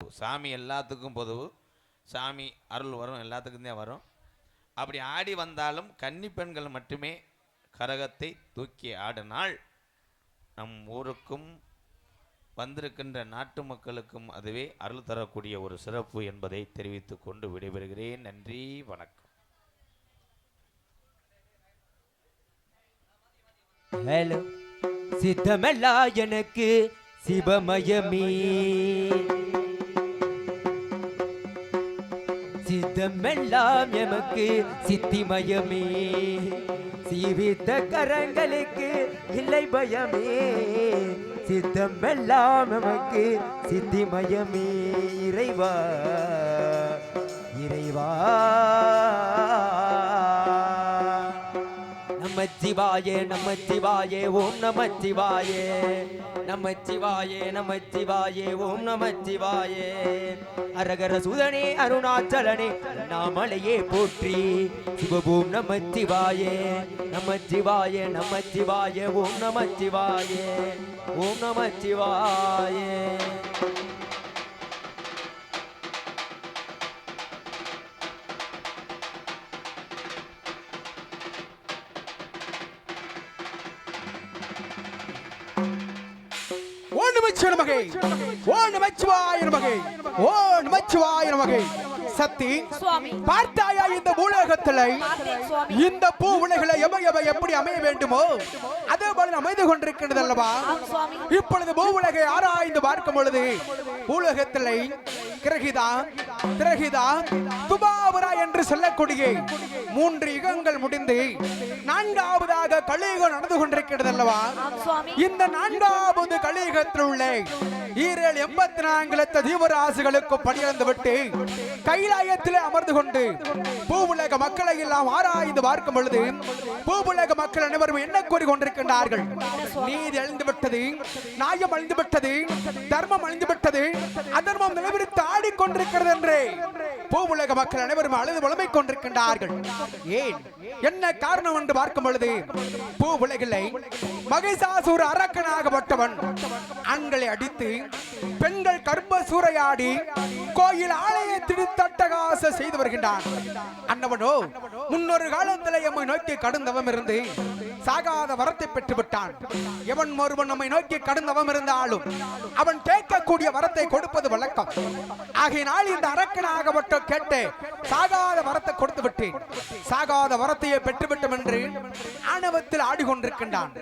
சாமி எல்லாத்துக்கும் பொதுவு, சாமி அருள் வரும், எல்லாத்துக்கும் தான் வரும். அப்படி ஆடி வந்தாலும் கன்னி பெண்கள் மட்டுமே கரகத்தை தூக்கி ஆடினால் நம் ஊருக்கும் வந்திருக்கின்ற நாட்டு மக்களுக்கும் அதுவே அருள் தரக்கூடிய ஒரு சிறப்பு என்பதை தெரிவித்துக் கொண்டு விடைபெறுகிறேன். நன்றி, வணக்கம். ஹலோ, சித்தமெல்லா எனக்கு சிவமயமே, சித்தமெல்லாம் எமக்கு சித்திமயமே, சீவித்த கரங்களுக்கு இல்லை பயமே, சித்தமெல்லாம் எமக்கு சித்திமயமே. இறைவா இறைவா நமச்சிவாயே நமச்சிவாயே ஓம் நமச்சிவாயே, நமச்சிவாயே நமச்சிவாயே ஓம் நமச்சிவாயே. அரகர சுதனே அருணாச்சலனே நாமலையே போற்றி, சிவபூம் நமச்சிவாயே, நமச்சிவாயே நமச்சிவாயே ஓம் நமச்சிவாயே, ஓம் நமச்சிவாயே. சக்தி, பார்த்தாயா இந்த பூலோகத்தில் இந்த பூ உலகில எப்படி அமைய வேண்டுமோ அதே போல அமைந்து கொண்டிருக்கிறது அல்லவா? இப்பொழுது பூ உலகை ஆராய்ந்து பார்க்கும் பொழுது பூலோகத்தில் கிரகிதா திரகிதா துபாவரா என்று சொல்லக்கூடிய 3 யுகங்கள் முடிந்து 4வது கலியுகம் நடந்து கொண்டிருக்கிறது அல்லவா? இந்த 4வது கலியுகத்தில் உள்ள 84 லட்ச ஜீவராசிகளுக்கு பணியிழந்து விட்டு கைலாயத்தில் அமர்ந்து கொண்டு பூவுலக மக்களை எல்லாம் ஆராய்ந்து பார்க்கும் பொழுது பூவுலக மக்கள் அனைவரும் என்ன கூறிக்கொண்டிருக்கின்றார்கள்? நீதி அழிந்து விட்டது, நியாயம் அழிந்து விட்டது, தர்மம் அழிந்து விட்டது, அதர்மம் நிலவிரித்து ஆடிக்கொண்டிருக்கிறது என்று பூவுலக மக்கள் அனைவரும் அழுது புலம்பிக் கொண்டிருக்கின்றார்கள். ஏன், என்ன காரணம் என்று பார்க்கும் பொழுது பூவுலகிலே மகிஷாசூர அரக்கனாகப்பட்டவன் ஆண்களை அடித்து பெண்கள் கர்ப்ப சூறையாடி கோயில் ஆலயத்தில் தட்டகாச செய்து வருகின்றான். அன்னவனோ முன்னொரு காலத்தில் எம்மை நோக்கி கடுந்தவம் இருந்து சாகாத வரத்தை பெற்று விட்டான். எவன் ஒருவன் நம்மை நோக்கி கடுந்தவம் இருந்தாலும் அவன் கேட்கக்கூடிய வரத்தை கொடுப்பது வழக்கம். ஆகையினால் இந்த அரக்கனாகப்பட்ட கேட்டு சாகாத வரத்தை கொடுத்து விட்டேன், சாகாத வரத்தையே பெற்றுவிட்டோம் என்று ஆணவத்தில் ஆடிக்கொண்டிருக்கின்றான்.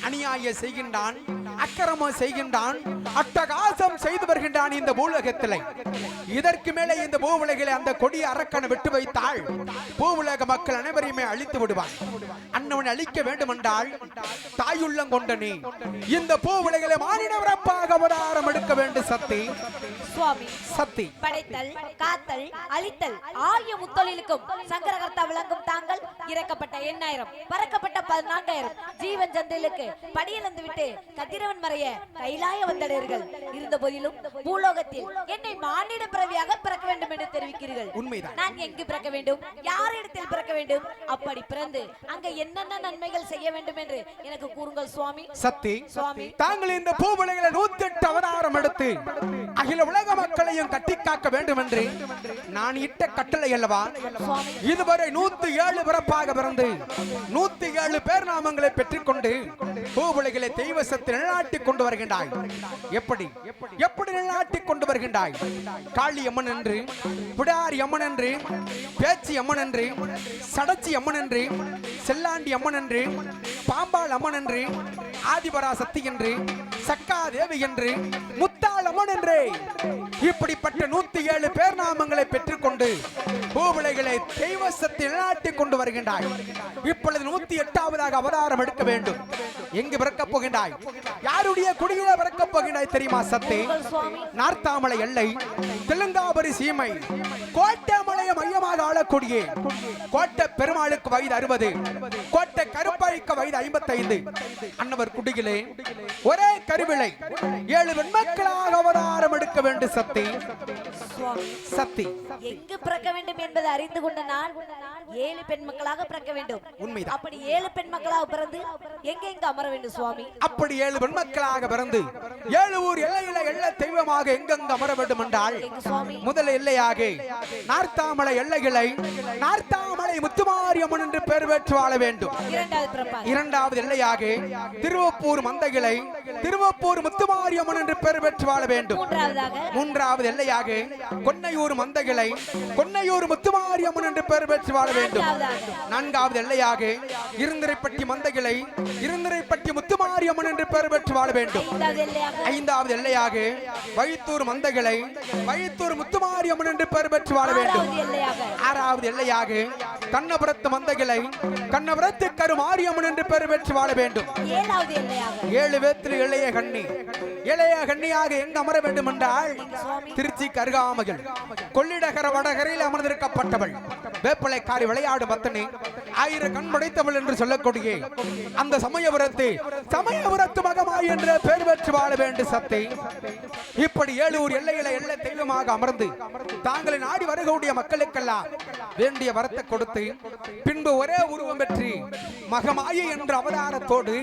அநியாயம் செய்கின்றான், அக்கிரமம் செய்கின்றான், அட்டகாசம் செய்து வருகின்றான் இந்த பூலகத்தில். இதற்கு மேலே இந்த பூவுலகிலே அந்த கொடிய அரக்கனை விட்டு வைத்தால் பூவுலக மக்கள் அனைவரையுமே அழித்து விடுவான். அன்னவனை அழிக்க வேண்டும் என்றால் தாயுள்ளம் கொண்ட நீ இந்த பூவுலகிலே மானிட பிறப்பாக அவதாரம் எடுக்க வேண்டும். சக்தி சுவாமி, சக்தி படைத்தல் காத்தல் அழித்தல் ஆகிய முத்தொழிலுக்கும் சங்கரகர்த்தா விளங்கும் தாங்கள் இறக்கப்பட்ட 8000 பறக்கப்பட்ட 14000 ஜீவன் ஜந்திலுக்கு படியிழந்து விட்டு கதிரவன் மறைய கைலாய வந்தடையர்கள் இருந்த போதிலும் பூலோகத்தில் என்னை மானிட பிறவியாக பிறக்க வேண்டும் என்று தெரிவிக்கிறீர்கள். உண்மைதான். நான் எங்கு பிறக்க வேண்டும், யாரிடத்தில் பிறக்க வேண்டும், அப்படி பிறந்து அங்க என்னென்ன நன்மைகள் செய்ய வேண்டும் என்று எனக்கு கூறுங்கள் சுவாமி. சக்தி, சுவாமி, தாங்கள் இந்த பூவுலகிலே 108 அவதாரம் எடுத்து அகில உலக மக்களையும் கட்டி காக்க வேண்டும் என்று நான் இட்ட கட்டளை அல்லவா? இதுவரை 107 பிறப்பாக பிறந்து 107 பேர் நாமங்களை பெற்றுக்கொண்டு பூவுலகிலே தெய்வ சக்தி நிலைநாட்டிக் கொண்டு வருகின்றாய். எப்படி எப்படி நிலைநாட்டிக் கொண்டு வருகின்றாய்? காளி அம்மன் என்று, பிடாரி அம்மன் என்று, பேச்சி அம்மன் என்று, சடச்சி அம்மன் என்று, செல்லாண்டி அம்மன் என்று, பாம்பாள் அம்மன் என்று, ஆதிபரா சக்தி என்று, சக்கா தேவி என்று, முத்தாள் அம்மன் என்று இப்படிப்பட்ட 107 பேர் நாமங்களை பெற்றுக்கொண்டு பூவுலகிலே தெய்வ சக்தி நிலைநாட்டிக் கொண்டு வருகின்றாய். இப்பொழுது 108வது அவதாரம் எடுக்க வேண்டும். எங்கு பிறக்கப் போகின்றாய்? யாருடைய குடியில பிறக்கப் போகின்றாய் தெரியுமா? சக்தி, நார்த்தாமலை எல்லை தெலுங்காபுரி சீமை கோட்டமலையை மையமாக ஆளக்கூடிய கோட்டை பெருமாளுக்கு வயது 60, கோட்டை கருப்பாய்க்கு வயது 55. அன்னவர் குடியிலே ஒரே கருவிலை 7 வெண்மக்களாக அவதாரம் எடுக்க வேண்டும். சக்தி, சக்தி, எங்கு பிறக்க வேண்டும் என்பதை அறிந்து கொண்ட நான் 7 பெண் மக்களாக பிறக்க வேண்டும். உண்மைதான். அப்படி 7 பெண் மக்களாக பிறந்து எங்க அமர வேண்டும் சுவாமி? அப்படி 7 பெண் மக்களாக பிறந்து 7 ஊர் எல்லையில எல்லை தெய்வமாக எங்கெங்க அமர வேண்டும் என்றால் முதல் எல்லையாக நார்த்தாமலை எல்லைகளை நார்த்தாமலை முத்துமாரியம்மன் என்று பெயர் பெற்று வாழ வேண்டும். இரண்டாவது எல்லையாக திருவப்பூர் மந்தைகளை திருவப்பூர் முத்துமாரியம்மன் என்று பெயர் பெற்று வாழ வேண்டும். மூன்றாவது எல்லையாக கொன்னையூர் மந்தைகளை கொன்னையூர் முத்துமாரியம்மன் என்று பெயர் பெற்று வாழ வேண்டும். நான்காவது எல்லையாக இருந்திரைப்பட்டி மந்தைகளை இருந்திரைப்பட்டி முத்துமாரியம்மன் என்று பெயர் பெற்று வாழ வேண்டும். ஐந்தாவது எல்லையாக வழித்தூர் மந்தைகளை வழித்தூர் முத்துமாரியம்மன் என்று பெயர் பெற்று வாழ வேண்டும். ஆறாவது எல்லையாக கண்ணபுரத்து மந்தைகளை கண்ணபுரத்து கருமாரியம்மன் என்று பெயர் பெற்று வாழ வேண்டும். 7 வேத்தில் இளைய கண்ணி இளைய கண்ணியாக எங்க அமர வேண்டும் என்றால் திருச்சி கருகாமகள் கொள்ளிடகர வடகரையில் அமர்ந்திருக்கப்பட்டவள் வேப்பலைக்காரி விளையாடு பத்தனி 1000 கண் படைத்தவள் என்று சொல்லக்கூடிய அந்த சமயபுரத்து மகமாய் என்ற பெயர் பெற்று வாழ வேண்டும் சக்தி. இப்படி 7 ஊர் எல்லையில எல்லை தெய்வமாக அமர்ந்து தாங்களை நாடி வருகக்கூடிய மக்களுக்கெல்லாம் வேண்டிய வரத்தை கொடுத்து பின்பு ஒரே உருவம் பெற்று மகமாயி என்ற அவதாரத்தோடு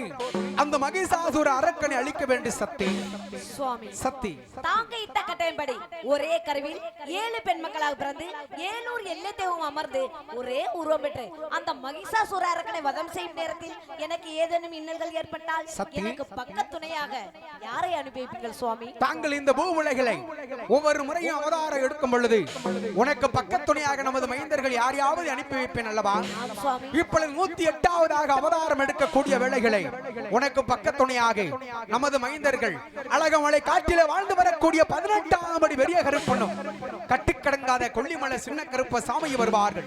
அந்த மகிஷாசுர அரக்கனை அழிக்க வேண்டிய சக்தி சக்தி. தாங்க இட்ட கட்டளைப்படி ஒரே கருவில் 7 பெண் மக்களாக பிறந்து 7 ஊர் எல்லை தெய்வம் அமர்ந்து ஒரே உருவம் பெற்று அந்த மகிஷாசுர அரக்கனை வதம் செய்யும் நேரத்தில் எனக்கு ஏதேனும் இன்னல்கள் ஏற்பட்டால் எனக்கு பக்க துணையாக யாரை அனுப்பி வைப்பீர்கள் சுவாமி? தாங்கள் இந்த பூவுலகிலை ஒவ்வொரு முறையும் அவதாரம் எடுக்கும் பொழுது உனக்கு பக்க துணையாக நமது மைந்தர்கள் யாரையாவது அனுப்பி வைப்பேன் அல்லவா? இப்பொழுது 108வது அவதாரம் எடுக்கக்கூடிய வேளைகளை உனக்கு பக்க துணையாக நமது மைந்தர்கள் அழகமலை காட்டிலே வாழ்ந்து வரக்கூடிய 18ஆம் அடி பெரிய கருப்பனும் கட்டுக்கடங்காத கொல்லிமலை சின்ன கருப்ப சாமி வருவார்கள்.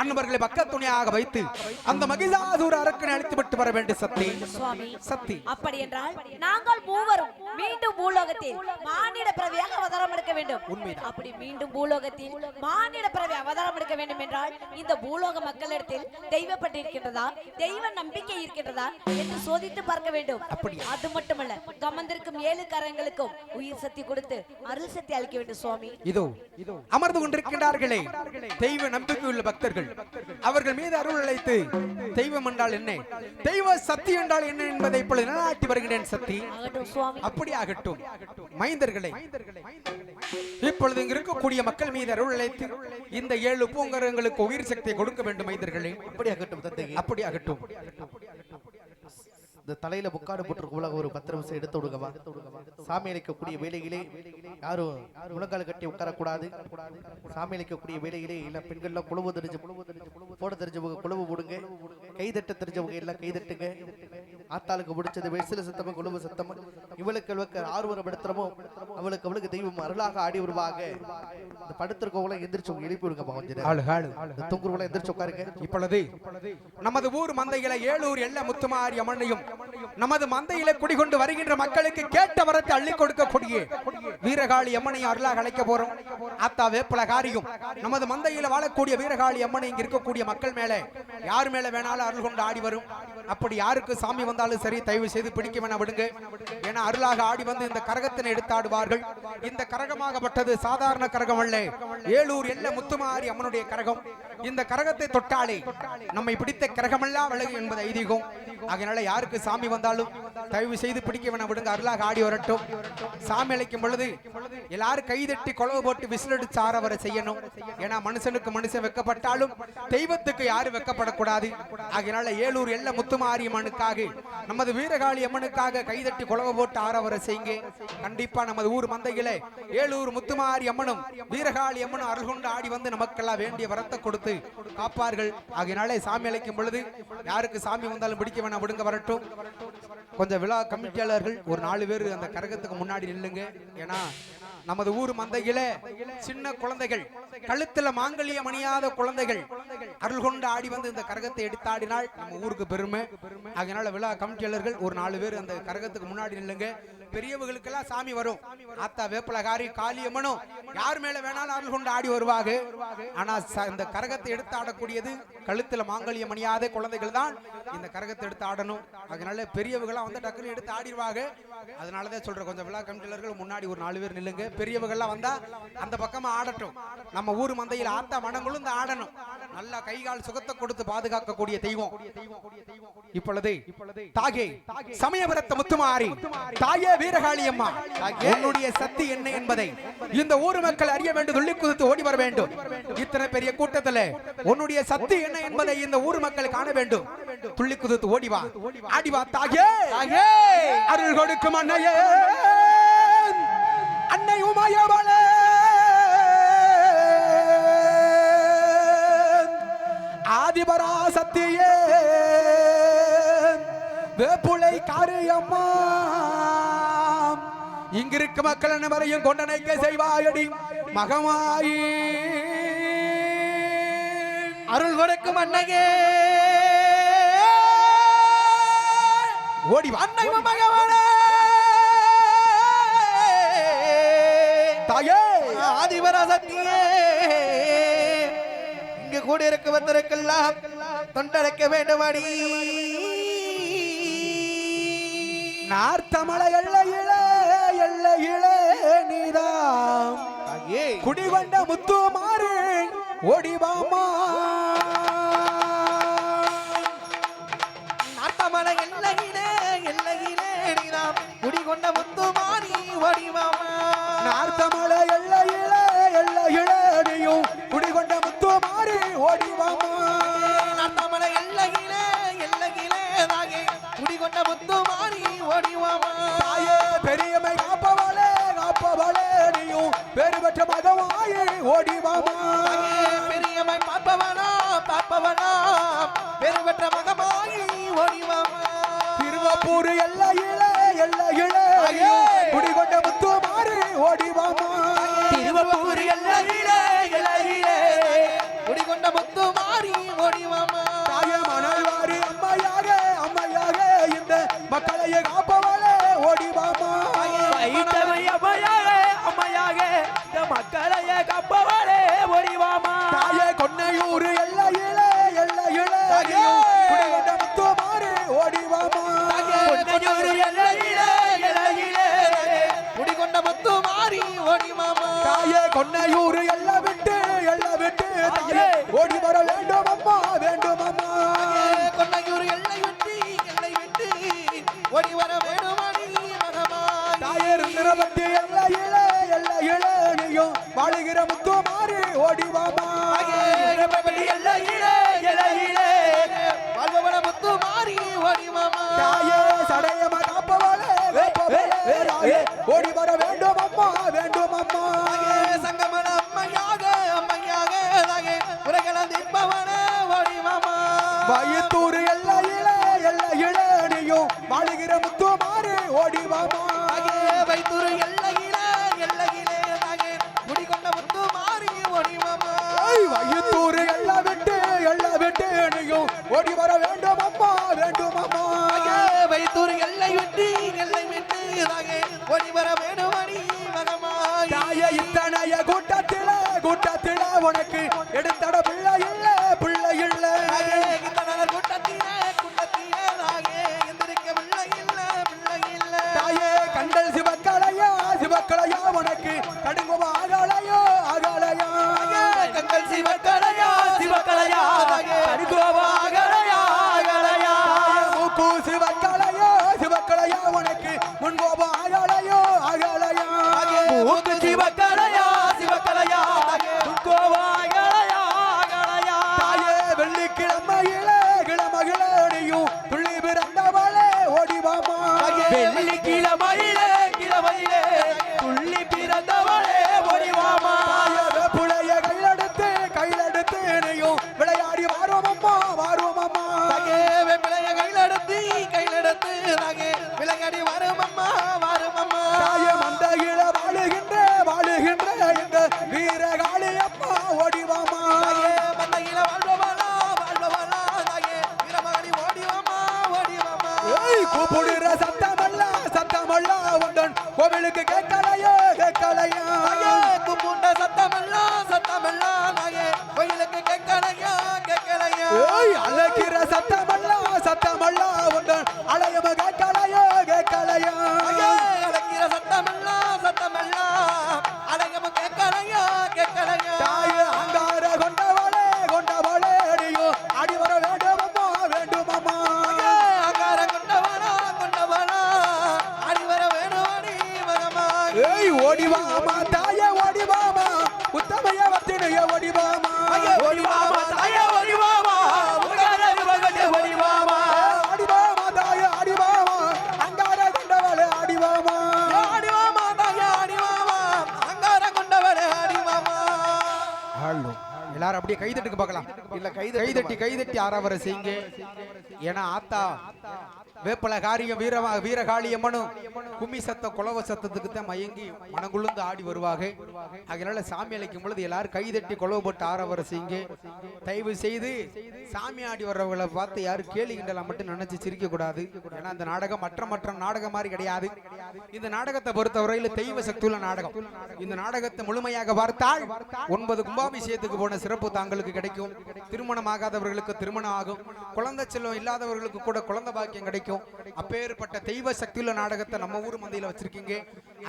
அன்பர்களை பக்க துணையாக வைத்து அந்த மகிஷாசுர அரக்கனை அழித்து விட்டு வர வேண்டிய சக்தி சக்தி. அப்படி என்றால் நாங்கள் மூவரும் மீண்டும் பூலோகத்தில் மானிட பிறவியாக அவதாரம் எடுக்க வேண்டும். அப்படி மீண்டும் பூலோகத்தில் மானிட பிறவி அவதாரம் எடுக்க வேண்டும் என்றால் இந்த பூலோக மக்களிடத்தில் தெய்வப்பட்டு இருக்கின்றதா தெய்வ நம்பிக்கை இருக்கின்றதா என்று சோதித்து பார்க்க வேண்டும். அது மட்டுமல்ல கமந்திருக்கும் 7 கரங்களுக்கும் உயிர் சக்தி கொடுத்து அருள் சக்தி அளிக்க வேண்டும் சுவாமி. இதோ அமர்ந்து கொண்டிருக்கின்றார்களே தெய்வ நம்பிக்கை உள்ள பக்தர்கள் அவர்கள் மீது அருள் அழைத்து தெய்வம் என்றால் என்ன தெய்வ சக்தி என்றால் என்ன என்பதை இப்பொழுது நிலைநாட்டி வருகிறேன் சக்தி. அப்படி ஆகட்டும் மைந்தர்களை இப்பொழுது இங்கு இருக்கக்கூடிய மக்கள் மீது அருள் அழைத்து இந்த 7 பூங்கரங்களுக்கு உயிர் சக்தியை கொடுக்க வேண்டும் மைந்தர்களே. அப்படி ஆகட்டும் தந்தை அப்படி ஆகட்டும். இந்த தலையில முக்காடு போட்டிருக்க ஒரு 10 நிமிஷம் எடுத்து விடுங்கவா. சாமி அளிக்கக்கூடிய வேலையிலே யாரும் முழங்கால் கட்டி உட்காரக்கூடாது. சாமி அளிக்கக்கூடிய வேலையிலே இல்ல பெண்கள்லாம் குழுவு தெரிஞ்சு போட தெரிஞ்சவங்க குழுவு போடுங்க. கைதட்ட தெரிஞ்சவங்க எல்லாம் கைதட்டுங்க. ஆத்தாளுக்கு பிடிச்சது வெசில சத்தமும் குழுவு சத்தமும் இவளுக்கு ஆர்வம் படுத்துறமோ அவளுக்கு தெய்வம் அருளாக ஆடி வருவாங்க. இந்த படுத்திருக்கவங்கள எந்திரிச்சு எழுப்பி விடுங்க. கொஞ்சம் தொங்குறவங்கள எந்திரிச்சு உட்காருங்க. இப்பொழுது நமது ஊர் மந்தைகளை 7 ஊர் எல்லை முத்துமாரி அம்மனையும் நமது மந்தையில குடிகொண்டு வருகின்ற மக்களுக்கு கேட்ட வரத்தை அள்ளி கொடுக்கக்கூடிய வீரகாளி அம்மனையும் அருளாக அழைக்க போறோம். ஆத்தா வேப்பலகாரியும் நமது மந்தையில வாழக்கூடிய வீரகாளி அம்மனை இங்க இருக்கக்கூடிய மக்கள் மேல யார் மேல வேணாலும் அருள் கொண்டு ஆடி வரும். அப்படி யாருக்கு சாமி வந்தாலும் சரி தயவு செய்து பிடிக்க வேணா விடுங்க. ஏன்னா அருளாக ஆடி வந்து இந்த கரகத்தினை எடுத்தாடுவார்கள். இந்த கரகமாகப்பட்டது சாதாரண கரகம் அல்ல. 7 ஊர் எல்லை முத்துமாரி அம்மனுடைய கரகம். இந்த கரகத்தை தொட்டாலே நம்மை பிடித்த கரகமெல்லாம் விலகு என்பது ஐதீகம். அதனால யாருக்கு சாமி வந்தாலும் தயவு செய்து பிடிக்க வேணா விடுங்க. அருளாக ஆடி வரட்டும். சாமி அழைக்கும் பொழுது எல்லாரும் கைதட்டி கொலவு போட்டு விசிலடிச்சு ஆரவரை செய்யணும். ஏன்னா மனுஷனுக்கு மனுஷன் வெக்கப்பட்டாலும் தெய்வத்துக்கு யாரும் வெக்கப்படக்கூடாது. அதனால 7 ஊர் எல்லை முத்துமாரி அம்மனுக்காக நமது வீரகாளி அம்மனுக்காக கைதட்டி கொலவு போட்டு ஆரவரை செய்யுங்க. கண்டிப்பா நமது ஊர் மந்தையில 7 ஊர் முத்துமாரி அம்மனும் வீரகாளி அம்மனும் அருள் கொண்டு ஆடி வந்து நமக்கெல்லாம் வேண்டிய வரத்தை கொடுத்து காப்பார்கள். அதனால சாமி அழைக்கும் பொழுது யாருக்கு சாமி வந்தாலும் பிடிக்க வேணா விடுங்க வரட்டும். கொஞ்சம் விழா கமிட்டியாளர்கள் ஒரு 4 பேர் அந்த கரகத்துக்கு முன்னாடி நில்லுங்க. ஏன்னா நமது ஊர் மந்தையில சின்ன குழந்தைகள் கழுத்துல மாங்கல்யம் அணியாத குழந்தைகள் அருள் கொண்டு ஆடி வந்து இந்த கரகத்தை எடுத்தாடினால் நம்ம ஊருக்கு பெருமை. அதனால விழா கமிட்டியாளர்கள் ஒரு 4 பேர் அந்த கரகத்துக்கு முன்னாடி நில்லுங்க. பெரியவர்களுக்கெல்லாம் சாமி வரும். ஆத்தா வேப்பலகாரி காளியம்மனும் யார் மேல வேணாலும் அருள் கொண்டு ஆடி வருவாங்க. ஆனா இந்த கரகத்தை எடுத்து ஆடக்கூடியது கழுத்துல மாங்கல்யம் அணியாத குழந்தைகள் தான் இந்த கரகத்தை எடுத்து ஆடணும். அதனால பெரியவர்கள்லாம் வந்து டக்குன்னு எடுத்து ஆடிடுவாங்க. அதனாலதான் சொல்றேன், கொஞ்சம் விழா கமிட்டிலர்கள் முன்னாடி ஒரு 4 பேர் நில்லுங்க. பெரியவர்கள்லாம் வந்தா அந்த பக்கமா ஆடட்டும். நம்ம ஊர் மந்தையில் ஆத்தா மனங்களும் இந்த ஆடணும். நல்லா கைகால் சுகத்தை கொடுத்து பாதுகாக்கக்கூடிய தெய்வம். இப்பொழுது தாயே சமயபுரத்து முத்துமாரி, தாயே வீரகாளி அம்மா, உன்னுடைய சக்தி என்ன என்பதை இந்த ஊர் மக்கள் அறிய வேண்டும். துள்ளி குதித்து ஓடி வர வேண்டும். இத்தனை பெரிய கூட்டத்தில் உன்னுடைய சக்தி என்ன என்பதை இந்த ஊர் மக்கள் காண வேண்டும். துள்ளி குதித்து ஓடி வா, ஆடி வா தாயே. அருள் கொடுக்கும் அன்னையே, அன்னை உமையவளே, ஆதிபராசக்தியே, வேப்புலை காரியம்மா, இங்கிருக்க மக்கள் அனைவரையும் கொண்டனைக்க செய்வாயடி மகமாயி. அருள் கொடுக்கும் அன்னையே, ஓடி வா அன்னை மகவானே, தாயே ஆதிபராசக்தியே, இங்கு கூடி இருக்கவர்களுக்கெல்லாம் தொண்டடைக்க வேண்டுமடி. நார்த்தமலை எல்லையிலே எல்லையிலே நீதாம் குடிவண்ட முத்து மாறு ஓடிவாமா. நார்த்தமலை எல்லையிலே எல்லையிலே நீதாம் குடிகொண்ட முத்து மாறி ஓடிவாமா. நார்த்தமலை எல்லையிலே எல்லையிலே நீயும் குடிகொண்ட முத்து மாறு ஓடிவாமா. நார்த்தமலை எல்லையிலே எல்லையிலே தாயே குடிகொண்ட முத்து மாறி ஓடிவாமா. தாயே பெரியமை காப்பவளே காப்பவளே, நீயும் பேரு பெற்ற மகமாயே ஓடிவாமா. பெரியமை பார்ப்பவனா பார்ப்பவனா பெருவற்ற மகமாயி ஓடிவாமா. திருவப்பூர் எல்லையிலே எல்லையிலே குடிகொண்ட முத்து மாறு ஓடிவாமா. திருவப்பூர் எல்லையிலே எல்லையிலே குடிகொண்ட முத்து மாறி ஓடிவாமா. தாயே மணல்வாரி அம்மையாக அம்மையாக இந்த மக்களையே காப்பவளே ஓடிவாமா. மக்களையே கப்பவளே ஓடிவாமா. தாயே கொன்னையூர் எல்லையிலே எல்லையிலே குடிகொண்ட முத்து மாறு ஓடிவாமா. கொன்னையூர் எல்லையிலே எல்லையிலே குடிகொண்ட முத்து மாறி ஓடிவாமா. தாயே கொன்னையூர் எல்லை விட்டு தாயே ஓடி வர வேண்டும் அம்மா வேண்டும் அம்மா. கொன்னையூர் எல்லை விட்டு ஓடி வர வேண்டுமடி மகமாய். தாயே நிறவட்டி எல்லையிலே எல்லையிலே நீயும் வாழுகிற முத்து மாறு ஓடிவாமா. எல்லையிலே எல்லையிலே வாழ்வன முத்து மாறி ஓடிவாமா. தாயே சடையம காப்பவளே தாயே ஓடி வர வேண்டும் அம்மா வேண்டும் அம்மா. சங்கமன அம்மையாக அம்மையாக தாயே உலகள தீர்ப்பவனே ஓடிவாமா. வயித்தூர் எல்லையிலே எல்லையிலே நீயும் வாழுகிற முத்து மாறு ஓடிவாமா. வைத்தூர் எல்லையிலே எல்லையிலே தாயே குடிகொண்ட முத்து மாறி ஓடிவாமா. வயித்தூர் எல்லை விட்டு நீயும் ஓடி வர வேண்டும் அம்மா வேண்டும் அம்மா. வைத்தூர் எல்லை விட்டு தாயே ஓடி வர வேண்டுமடி மகமாய். தாயே இத்தனைய கூட்டத்தில உனக்கு எடுத்தட பிள்ளை இல்ல கூட்டத்திலே தாயே எந்திரிக்க பிள்ளை இல்ல. தாயே கண்டல் சிவக்கலையா உனக்கு கடுங்குவ ஆகலையா கண்கள் சிவக்கலையா கடுங்கோவாகலையா மூக்கு சிவக்கலையா உனக்கு முன்கோப ஆகலையா மூக்கு சிவக்கலையா துங்கோவாகலையா தாயே வெள்ளிக்கிழமையிலே கிழமகிழனையும் துள்ளி பிறந்தவளே ஓடிவாமா. வெள்ளிக்கிழமையிலே துள்ளி பிறந்தவளே ஓடிவாமா. புளைய கையிலெடுத்து நீயும் விளையாடி வாரும் அம்மா பிள்ளைய கையிலெடுத்து தாயே விளையாடி வரும் அம்மா. தாயே மந்தையில வாழுகின்ற எல்லாரும் அப்படியே கைதட்டுக்கு பார்க்கலாம். இல்ல கைதட்டி ஆறாவரை செய்யுங்க. ஏன்னா ஆத்தா வேப்பல காரியம் வீரகாளியம்மனும் கும்மி சத்தம் குலவ சத்தத்துக்கு தான் மயங்கி மனங்குழுந்து ஆடி வருவாங்க. அதனால சாமி அழைக்கும் பொழுது எல்லாரும் கைதட்டி குலவு போட்டு ஆறாவரை செய்யுங்க. தயவு செய்து சாமி ஆடி வர்றவங்களை பார்த்து யாரும் கேலி கிண்டலாம் மட்டும் நினைச்சு சிரிக்க கூடாது. ஏன்னா அந்த நாடகம் மற்ற நாடகம் மாதிரி கிடையாது. இந்த நாடகத்தை பொறுத்தவரையில தெய்வ சக்தியுள்ள நாடகம். இந்த நாடகத்தை முழுமையாக பார்த்தால் 9 கும்பாபிஷேகத்துக்கு போன சிறப்பு தாங்களுக்கு கிடைக்கும். திருமணம் ஆகாதவர்களுக்கு திருமணம் ஆகும். குழந்தை செல்வம் இல்லாதவர்களுக்கு கூட குழந்தை பாக்கியம் கிடைக்கும். அப்பேற்பட்ட தெய்வ சக்தியுள்ள நாடகத்தை நம்ம ஊர் மந்தையில வச்சிருக்கீங்க.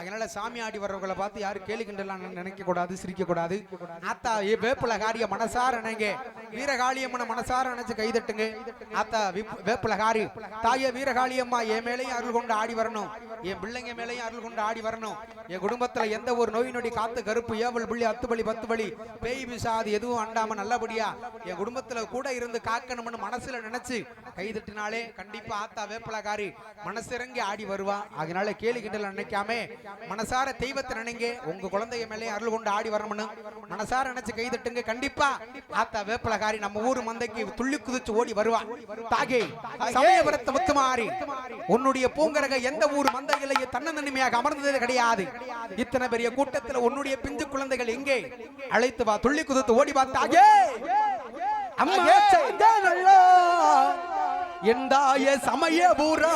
அதனால சாமி ஆடி வர்றவங்களை பார்த்து யாரும் கேலி கிண்டலாம் நினைக்க கூடாது, சிரிக்க கூடாது. ஆத்தா வேப்பில காரிய மனசார நினைங்க. வீரகாளியம்மனை மனசார நினைச்சு கைதட்டுங்க. ஆத்தா வேப்பில காரி தாய வீரகாளியம்மா என் மேலையும் அருள் கொண்டு ஆடி வரணும். என் பிள்ளைங்க மேலையும் அருள் கொண்டு ஆடி வரணும். என் குடும்பத்துல எந்த ஒரு நோய் நொடி காத்து கருப்பு ஏவல் புள்ளி 10 பலி 10 பலி பேய் பிசாது எதுவும் அண்டாம நல்லபடியா என் குடும்பத்துல கூட இருந்து காக்கணும்னு மனசுல நினைச்சு கைதட்டினாலே கண்டிப்பா ஆத்தா வேப்பலகாரி மனசிறங்கி ஆடி வருவா. அதனால கேலி கிண்டல் நினைக்காம மனசார தெய்வத்தை நினைங்க. உங்க குழந்தைய மேலே அருள் கொண்டு ஆடி வரணும்னு மனசார நினைச்சு கைதட்டுங்க. கண்டிப்பா ஆத்தா வேப்பலகாரி நம்ம ஊர் மந்தைக்கு துள்ளி குதிச்சு ஓடி வருவா. தாகே சமயபுரத்து முத்துமாரி உன்னுடைய பூங்கரக எந்த ஊர் மந்தையிலேயே தன்னந்தனிமையாக அமர்ந்தது கிடையாது. இத்தனை பெரிய கூட்டத்தில் உன்னுடைய பிஞ்சு குழந்தைகள் எங்கே? அழைத்து வா, துள்ளி குதித்து ஓடி வா. தாகே அம்மா செய்தனல்லா எந்தாய சமயபுரா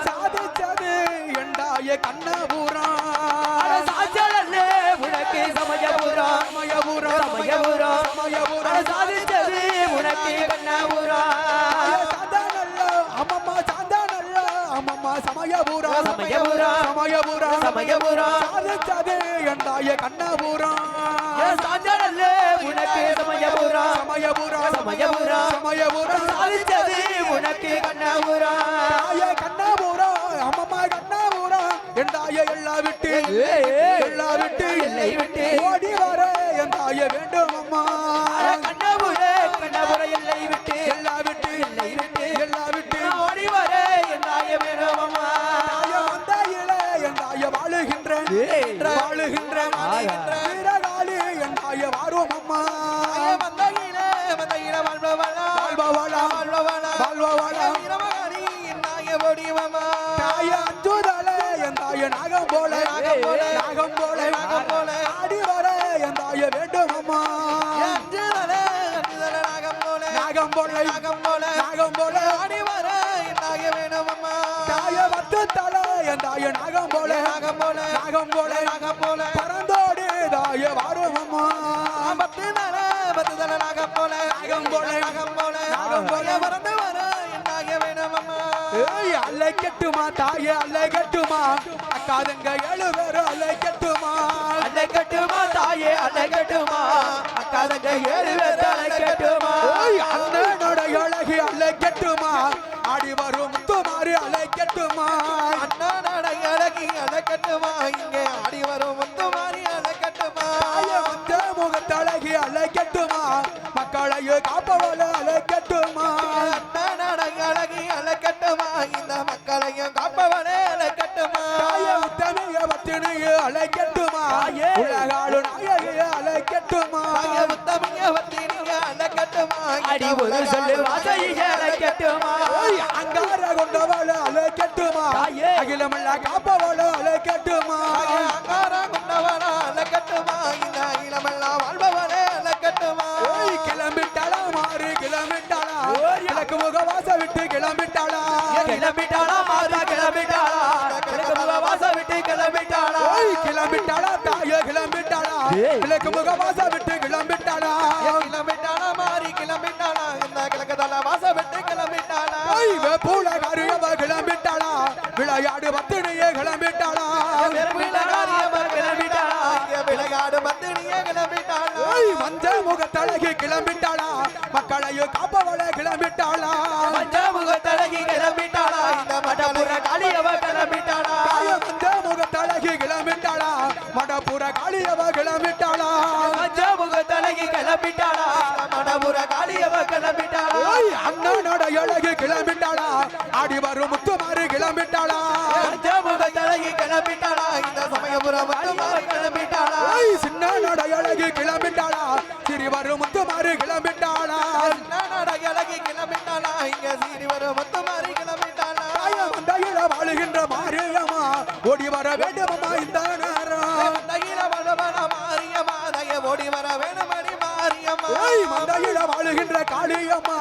சாதிச்சது எண்டாய கண்ணபுரா சாச்சலல்லே உனக்கு சமயபுரா சாதிச்சது உனக்கு கண்ணபுரா அம்மம்மா சமயபுரா சாதிச்சது எண்டாய கண்ணபுரா சாச்சலல்லே உனக்கு சமயபுரா சாதிச்சது உனக்கு கண்ணபுரா கண்ணபுரா அம்மம்மா கண்ணபுரா எண்டாய எல்லா விட்டு எல்லை விட்டு ஓடி வர எந்தாய வேண்டும் அம்மா. கண்ணபுர எல்லை விட்டு எல்லா விட்டு ஓடி வர எந்தாய வேண்டும் அம்மா. எந்தாய வாழுகின்றேன் வீரகாளி எந்தாய வாரும் அம்மா. தாய அஞ்சுதல எந்தாய நாகம் போல ஆடி வர எந்தாய வேண்டும் அம்மா. நாகம் போல ஆடி வர எந்தாய வேண்டும் அம்மா. தாய வத்து தல எந்தாய நாகம் போல பறந்தோடு தாய வாரும் அம்மா. அலைக்கட்டுமா தாயே அலைக்கட்டுமா அக்காதங்க 7 பேரும் அலைக்கட்டுமா தாயே அலைக்கட்டுமா அக்காதங்க 7 பேரும் அலைக்கட்டுமா அண்ணனோட அழகி அலைக்கட்டுமா ஆடி வரும் முத்துமாரி அலைக்கட்டுமா அண்ணனோட அழகி அலைக்கட்டுமா இங்கே ஆடி வரும் முத்துமாரி அலைக்கட்டுமா முகத்தழகி அலைக்கட்டுமா மக்களையோ காப்பவள அலைக்கட்டுமா அண்ணனோட அழகி அலைக்கட்டுமா இந்த மக்களையும் காப்பவளே அலைக்கட்டுமா உத்தமைய பத்தினிய அலைக்கட்டுமா உலகாளு நாயகி அலைக்கட்டுமா உத்தமைய பத்தினிய அலைக்கட்டுமா அடி ஒரு சொல்லு வாசைய அலைக்கட்டுமா அங்கார கொண்டவள அலைக்கட்டுமா அகிலமல்ல காப்பவள அலைக்கட்டுமா அங்கார கொண்டவள அலைக்கட்டுமா இந்த இளமெல்லாம் வாழ்பவளே அலைக்கட்டுமா கிளம்பிட்டாளா மாறு கிளம்பிட்டாளா கிழக்கு முகவாச விட்டு கிளம்பிட்டாளா மாதா கிளம்பிட்டாளா கிழக்கு முகவாச விட்டு கிளம்பிட்டாளா தாய கிளம்பிட்டாளா கிழக்கு முகவாச விட்டு கிளம்பிட்டாளா மாறி கிளம்பிட்டாளா இந்த கிழக்கு தல வாச விட்டு கிளம்பிட்டாளா பூல கருவ கிளம்பிட்டாளா விளையாடு பத்தினியே கிளம்பிட்டாளா விளையாடு பத்தினியே கிளம்பிட்டாளா மஞ்ச முகத்தழகி கிளம்பிட்டாளா மக்களையோ காப்பவள கிளம்பிட்டாளா மஞ்ச முகத்தழகி கிளம்பிட்டாளா இந்த மடபுர காளியவ கிளம்பிட்டாளா மஞ்ச முகத்தழகி கிளம்பிட்டாளா மடபுர காளியவ கிளம்பிட்டாளா மஞ்ச முகத்தழகி கிளம்பிட்டாளா மடபுர காளியவ கிளம்பிட்டாளா அண்ணனோட அழகி கிளம்பிட்டாளா ஆடி வரும் முத்துமாரி கிளம்பிட்டாளா மஞ்ச முகத்தழகி கிளம்பிட்டாளா இந்த சமயபுர முத்துமாரி கிளம்பிட்டாளா கிளம்பிட்டாளா அழகி கிளம்பிட்டாளா இங்க சீறி வர மொத்த மாறி கிளம்பிட்டாளா மந்தையில வாழுகின்ற மாரியம்மா ஓடி வர வேண்டுமம்மா இந்த நேரம் மந்தையில வளவன மாரியம்மா தய ஓடி வர வேணுமடி மாரியம்மா மந்தையில வாழுகின்ற காளியம்மா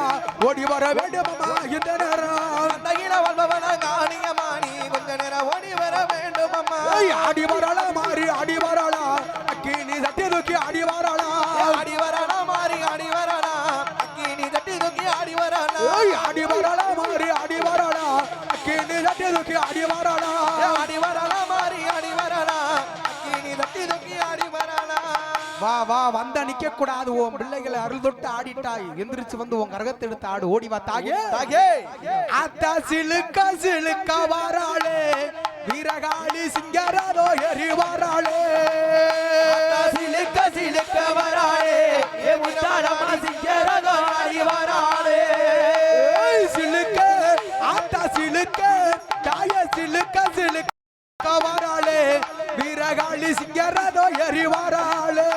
ஓடி வர வேண்டுமம்மா இந்த நேரம் மந்தையில வளவன காளியம்மா நீ கொஞ்ச நேரம் ஓடி வர வேண்டுமம்மா ஆடி வரலா மாறி ஆடி வரலா அக்கி நீ சட்டி தூக்கி ஆடி வரலா ஆடி வரலா மாறி ஆடி வரலா அக்கி நீ சட்டி தூக்கி ஆடி வரலா ஆடி வரலா மாறி ஆடி வரலா அக்கி நீ சட்டி தூக்கி ஆடி வரலா ஆடி வரலா மாறி ஆடி வரலா அக்கி நீ சட்டி தூக்கி ஆடி வரலா வா வா வந்த நிக்க கூடாது உன் பிள்ளைகளை அருள் தொட்டு ஆடிட்டாய் எந்திரிச்சு வந்து உன் கரகத்தை எடுத்து ஆடு ஓடி வா தாயே தாயே அத்தா சிலுக்க சிலுக்க வாராளே வீரகாளி சிங்கரதோ எரி வாராளே சிலுக்க சிலுக்க வராளே ஏ முத்தாரமா சிங்கரதோ ஆடி வராளே சிலுக்க அத்தா சிலுக்க தாய சிலுக்க சிலுக்க வாராளே வீரகாளி சிங்கரதோ எரி வாராளே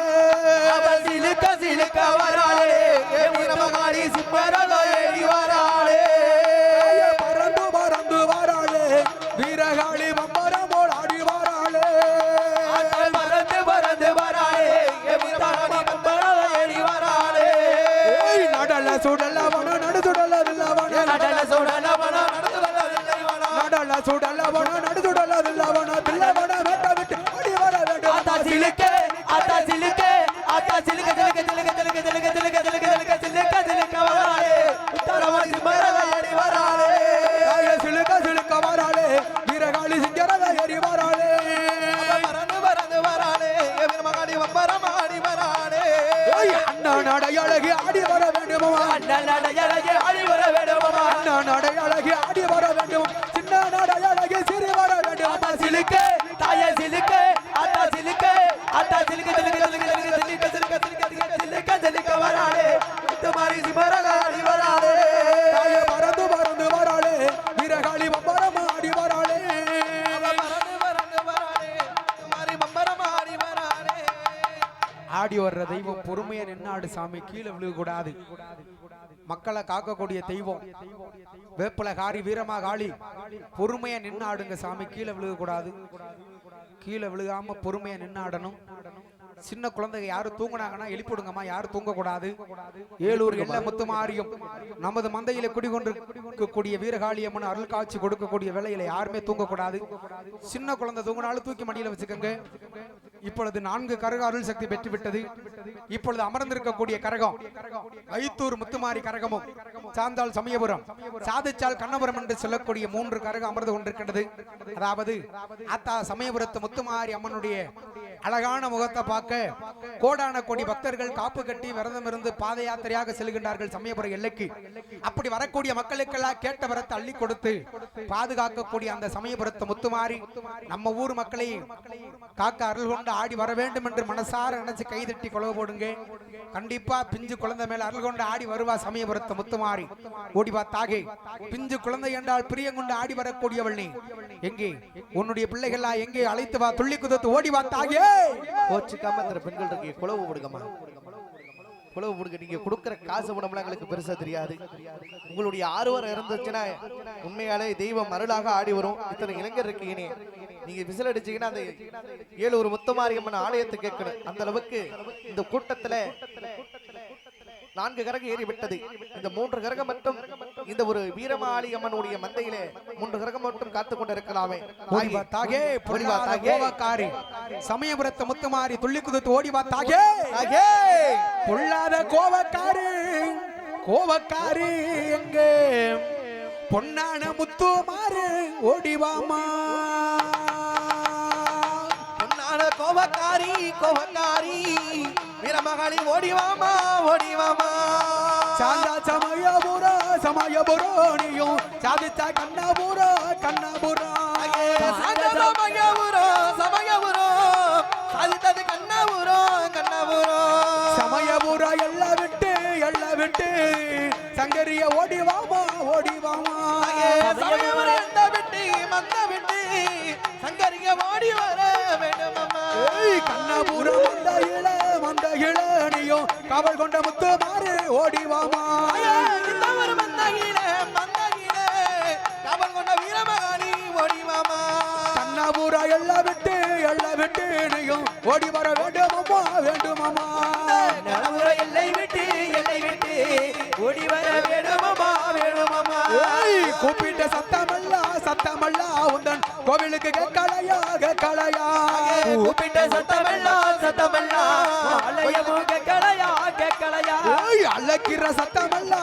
அவள் சிலுக்க சிலுக்க வராளே ஏ வீரமகாளி சிங்கரதோ ஏறி வராளே பறந்து பறந்து வாராளே வீரகாளி மம்பரமோடு ஆடி வாராளே ஆட்கள் பறந்து பறந்து வராளே ஏ முத்தாரமா கம்பளம் ஏறி வராளே நடல சுடலவன நடு சுடலவில்லவன நடன சுடலவன நடந்து வரவில்லை வனா நடல சுடலவன நடு சுடலவில்லவன தில்லவன வெட்ட விட்டு ஓடி வர வேண்டும் ஆத்தா சிலுக்க சிலுக்க சிலுக்க சிலுக்க சிலுக்க சிலுக்க சிலுக்க சிலுக்க சிலுக்க சிலுக்க வராளே முத்தாரமா சிங்கரதோ ஏறி வராளே தாய சிலுக்க சிலுக்க வாராளே வீரகாளி சிங்கரத ஏறி வாராளே பறந்து பறந்து வராளே ஏ வீரமகாளி வம்பரமாடி வராளே அண்ணன் அடையழகி ஆடி வர வேண்டுமா அண்ணல் அடையழகே ஆடி வர வேண்டுமம்மா அண்ணன் அடையழகி ஆடி வர வேண்டும் சின்ன அடையழகி சிறி வர வேண்டும் ஆத்தா சிலுக்க தாய சிலுக்க ஆத்தா சிலுக்க சிலுக்க சிலுக்க சிலுக்க சிலுக்க சிலுக்க சிலுக்க சிலுக்க சிலுக்க வராளே முத்துமாரி சிமரகாளி வராளே தாய பறந்து பறந்து வராளே வீரகாளி மம்பரம் ஆடி வராளே பறந்து பறந்து வராளே முத்துமாரி வம்பரமாடி வராளே ஆடி வர்ற தெய்வம் பொறுமையா நின்னாடு சாமி கீழே விழுக கூடாது மக்களை காக்கக்கூடிய தெய்வம் வேப்பல காரி வீரமா காளி பொறுமையா நின்று ஆடுங்க சாமி கீழே விழுக கூடாது கீழே விழுகாம பொறுமையா நின்று ஆடணும் சின்ன குழந்தைங்க யாரும் தூங்குனாங்கன்னா எழுப்பிடுங்கம்மா யாரும் தூங்க கூடாது ஏலூர் எல்ல முத்துமாரியும் நமது மந்தையில குடிகொண்டிருக்கக்கூடிய வீரகாளியம்மன் அருள் காட்சி கொடுக்கக்கூடிய வேளையில யாருமே தூங்கக்கூடாது சின்ன குழந்தை தூங்கினாலும் தூக்கி மடியில வச்சுக்கோங்க இப்பொழுது 4 கரக அருள் சக்தி பெற்று விட்டது இப்பொழுது அமர்ந்திருக்கக்கூடிய கரகம் ஐத்தூர் முத்துமாரி கரகமும் சாந்தாள் சமயபுரம் சாதிச்சால் கண்ணபுரம் என்று சொல்லக்கூடிய 3 கரகம் அமர்ந்து கொண்டிருக்கின்றது அதாவது ஆத்தா சமயபுரத்து முத்துமாரி அம்மனுடைய அழகான முகத்தை பார்க்க கோடான கோடி பக்தர்கள் காப்பு கட்டி விரதம் இருந்து பாத யாத்திரையாக செல்கின்றார்கள் சமயபுர எல்லைக்கு அப்படி வரக்கூடிய மக்களுக்கெல்லாம் கேட்ட வரத்தை அள்ளி கொடுத்து பாதுகாக்கக்கூடிய அந்த சமயபுரத்து முத்துமாரி நம்ம ஊர் மக்களை காக்க அருள் கொண்டு ஆடி வர வேண்டும் என்று மனசார நினைச்சு கைதட்டி கொலவு போடுங்க கண்டிப்பா பிஞ்சு குழந்தை மேல அருள் கொண்டு ஆடி வருவா சமயபுரத்து முத்துமாரி ஓடி பார்த்தாகே பிஞ்சு குழந்தை என்றால் பிரியம் கொண்டு ஆடி வரக்கூடியவள் நீ எங்கே உன்னுடைய பிள்ளைகளா எங்கே அழைத்து வா துள்ளி குதத்து ஓடி பார்த்தாகே கோச்சுக்காம இந்த பெண்கள் இருக்கு குலவு விடுங்கம்மா குலவு விடுங்க நீங்க கொடுக்குற காசு பணம்லாம் எங்களுக்கு பெருசா தெரியாது உங்களுடைய ஆர்வம் இருந்துச்சுன்னா உண்மையாலே தெய்வம் அருளாக ஆடி வரும் இத்தனை இளைஞர் இருக்கீங்க நீங்க விசில் அடிச்சீங்கன்னா அந்த ஏலூர் முத்துமாரியம்மன் ஆலயத்தை கேட்கணும் அந்த அளவுக்கு இந்த கூட்டத்துல 4 கரகம் ஏறி விட்டது இந்த 3 கரகம் மட்டும் இந்த ஒரு வீரமாளி அம்மனுடைய மந்தையிலே 3 கரகம் மட்டும் காத்து கொண்டு இருக்கலாமே தாகே கோவக்காரி சமயபுரத்து முத்துமாரி துள்ளி குதித்து ஓடி பார்த்தாகே பொல்லாத கோவக்காரி எங்கே பொன்னான முத்துமாரி ஓடிவாமா பொன்னான கோவக்காரி வீரமகாளி ஓடிவாமா சாந்தா சமயபுரோனியும் சாதிச்சா கண்ணபுரோ சாதித்தது கண்ணபுரோ சமயபுரோ எல்ல விட்டு சங்கரிய ஓடிவாமா சமயபுரம் விட்டு மந்த விட்டு சங்கரிய ஓடி வர வேண்டும் கண்ணபுரம் வந்த இள நீயும் காவல் கொண்ட முத்து மாறு ஓடிவாமா இந்த ஒரு மந்தகிலே காவல் கொண்ட வீரமகாணி ஓடிவாமா கண்ணாபூரா எல்லாம் விட்டு நீயும் ஓடி வர வேண்டுமாமா வேண்டுமாமா நலமுறை எல்லை விட்டு ஓடி வர வேண்டுமாமா வேண்டுமாமா கூப்பிட்ட சத்தமல்லா உந்தன் கோவிலுக்கு கேட்கலையா கூப்பிட்ட சத்தமல்லா அலையமும் கேட்கலையா அழைக்கிற சத்தமல்லா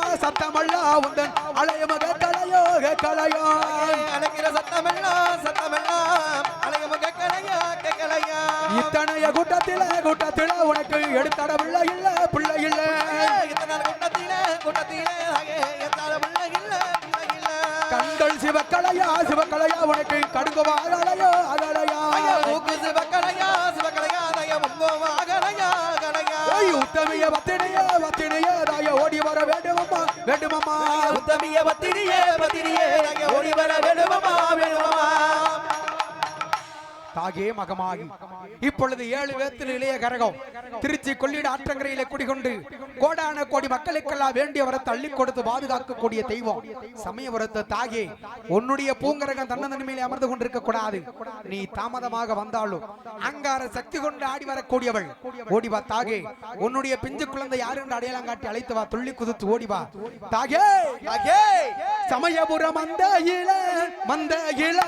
உந்தன் அலையம கேட்கலையோ அழைக்கிற சத்தமல்லா அலையமும் கேட்கலையா இத்தனைய கூட்டத்தில உனக்கு எடுத்தட பிள்ளை இல்ல இத்தனை கூட்டத்திலே கண்கள் சிவக்கலையா உனக்கு கடுங்குவா அகலையா மூக்கு சிவக்கலையா அகலையா உத்தமிய வத்தினிய ராய ஓடி வர வேண்டுமாமா உத்தமிய பத்திரியே ஓடி வர வேண்டுமாமா தாகே மகமாகி இப்பொழுது 7 வேத்தில் இளைய கரகம் திருச்சி கொள்ளிட ஆற்றங்கரையிலே குடிகொண்டு கோடான கோடி மக்களுக்கெல்லாம் வேண்டிய வரத்தை அள்ளி கொடுத்து பாதுகாக்கக்கூடிய தெய்வம் சமயபுரத்து தாகே உன்னுடைய பூங்கரகம் தன்னந்தனிமையிலே அமர்ந்து கொண்டிருக்க கூடாது நீ தாமதமாக வந்தாலும் அங்கார சக்தி கொண்டு ஆடி வரக்கூடியவள் ஓடிவா தாகே உன்னுடைய பிஞ்சு குழந்தை யாரு என்று அடையாளம் காட்டி அழைத்து வா துள்ளி குதித்து ஓடிவா தாகே சமயபுரம் மந்த இள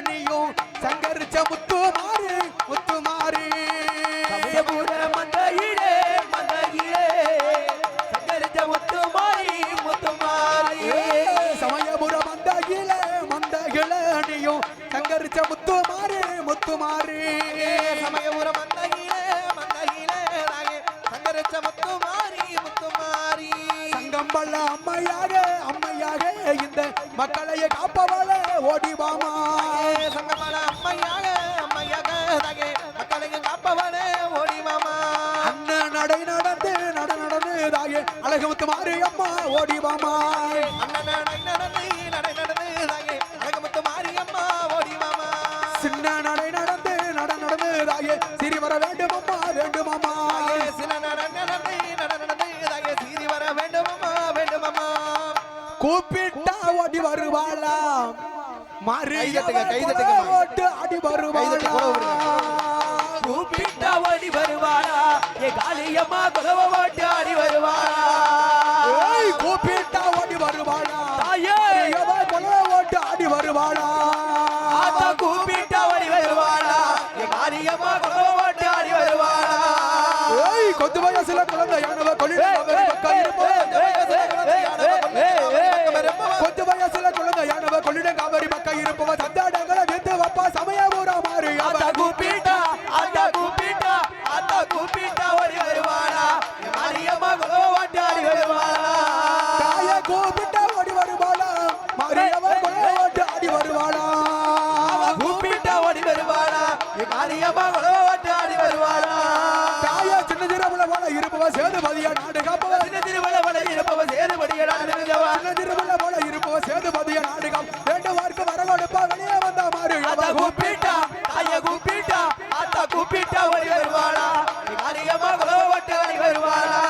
நீயும் சங்கரிச்ச முத்து மாறி சமயபுரம் மந்தையிலே சங்கரிச்ச முத்து மாறி சமயபுரம் மந்த இள நீயும் சங்கரிச்ச முத்து மாறி சமயபுரம் மந்தையிலே சங்கரிச்ச முத்து மாறி சங்கம்பல்ல அம்மையாக இந்த மக்களையே காப்பவளே ஓடிவாமா சங்கமல அம்மையாக மக்களுக்கு காப்பவனே ஓடிவாமா அண்ணன் நடை நடந்து தாயே அழகு முத்து மாறி அம்மா ஓடிவாமா அழகமுத்து மாரியம்மா ஓடிவாமா சின்ன நடை நடந்து தாயே சிரி வர வேண்டுமாமா சில நடந்து சீறி வர வேண்டுமாமா கூப்பிட்டா ஓடி வருவாளா கைதட்டுங்க. ஓட்டு அடி வருவாளா கூப்பிட்டா ஓடி வருவாளா ஏ காளியம்மா குலவ ஓட்டு ஆடி வருவாளா கூப்பிட்டா ஓடி வருவாளா தாயே ஓட்டு ஆடி வருவாளா ஆத்தா கூப்பிட்டா ஓடி வருவாளா ஏ காளியம்மா குலவ ஓட்டு ஆடி வருவாளா கொத்து வயசுல குழந்தையானவ கொத்து வயசுல குழந்தையானவ கொள்ளிட காவிரி பக்க இருப்பவ சந்தாடங்களை வித்து வப்பா சமயபுரம் மாறி ஆத்தா கூப்பிட்டா ஓடி வருவாளா ஏ காளியம்மா குலவ ஓட்டு ஆடி வருவாளா தாய கூப்பிட்டா ஓடி வருவாளா மாரியவ ஓட்டு ஆடி வருவாளா கூப்பிட்டா ஓடி வருவாளா ஏ காளியம்மா குலவ ஓட்டு ஆடி வருவாளா தாய சின்ன திருமலை போல இருப்பவ சேதுபதியா நாடு காப்பவ திருவள்ளவளை இருப்பவ சேதுபதியடா சின்ன திருமலை போல இருப்பவ சேதுபதியா நாடு காப்ப வேண்டுவார்க்கு வர கொடுப்பா வெளியே வந்தா மாறு ஆத்தா கூப்பிட்டா தாய கூப்பிட்டா ஆத்தா கூப்பிட்டா ஓடி வருவாளா ஏ காளியம்மா குலவ ஓட்டு ஆடி வருவாளா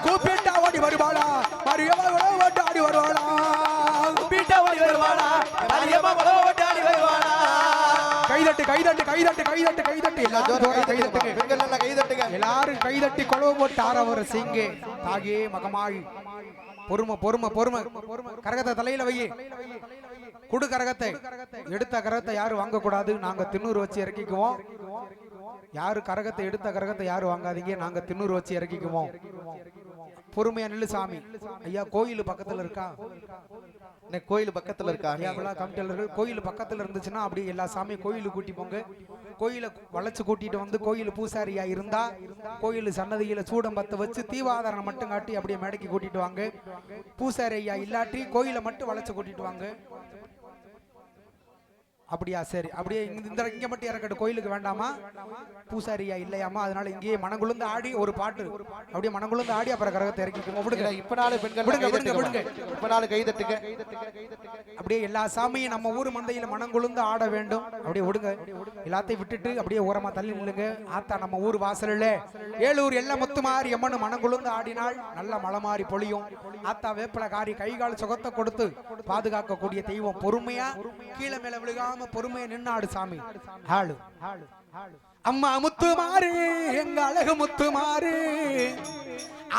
கூப்பிட்டா ஓடி வருவாளா மாரியவ ஓட்டு ஆடி வருவாளா கூப்பிட்டா ஓடி வருவாளா ஏ காளியம்மா குலவ ஓட்டு ஆடி வருவாளா கைதட்டு எல்லாரும் கைதட்டுங்க எல்லாரும் கைதட்டி கொலவு போட்டு ஆரவர சிங்கே தாகே மகமாய் பொறுமை கரகத்தை தலையில வை குடு கரகத்தை எடுத்த கரகத்தை யாரும் வாங்க கூடாது நாங்க திண்ணூறு வச்சு இறக்கிக்குவோம் யாரு கரகத்தை எடுத்த கரகத்தை யாரும் வாங்காதீங்க நாங்க திண்ணூறு வச்சு இறக்கிக்குவோம் பொறுமையா நில்லு சாமி ஐயா கோயில் பக்கத்துல இருக்கா கோயில் பக்கத்துல இருக்கா ஐயா விழா கமிட்டியாளர்கள் கோயில் பக்கத்துல இருந்துச்சுன்னா அப்படியே எல்லா சாமியும் கோயிலுக்கு கூட்டி போங்க கோயிலை வளைச்சு கூட்டிட்டு வந்து கோயில் பூசாரியா இருந்தா கோயில் சன்னதியில சூடம் பத்த வச்சு தீவாதாரம் மட்டும் காட்டி அப்படியே மேடைக்கு கூட்டிட்டு வாங்க பூசாரி ஐயா இல்லாட்டி கோயிலை மட்டும் வளைச்சு கூட்டிட்டு வாங்க அப்படியா சரி, அப்படியே இங்க மட்டும் இறக்கட்டு, கோயிலுக்கு வேண்டாமா? பூசாரியா இல்லையாமா, அதனால இங்கேயே மனங்குழுந்து ஆடி ஒரு பாட்டு, அப்படியே மனங்குழுந்து ஆடி அப்புறம் கரகத்தை இறக்கிக்கோங்க. விடுங்க, இப்ப நாலு பெண்கள் விடுங்க விடுங்க விடுங்க, இப்ப நாலு கை தட்டுங்க. அப்படியே எல்லா சாமியும் நம்ம ஊர் மந்தையில மனங்குழுந்து ஆட வேண்டும். அப்படியே விடுங்க, எல்லாத்தையும் விட்டுட்டு அப்படியே ஓரமா தள்ளி நில்லுங்க. ஆத்தா நம்ம ஊர் வாசல்ல ஏலூர் எல்ல முத்துமாரி அம்மன் மனங்குழுந்து ஆடினால் நல்ல மழை மாறி பொழியும். ஆத்தா வேப்பில காரி கைகால் சுகத்தை கொடுத்து பாதுகாக்கக்கூடிய தெய்வம். பொறுமையா கீழே மேல விழுகாம பொறுமையா நின்னாடு சாமி. ஹாலு அம்மா முத்துமாரி எங்க அழகு முத்துமாரி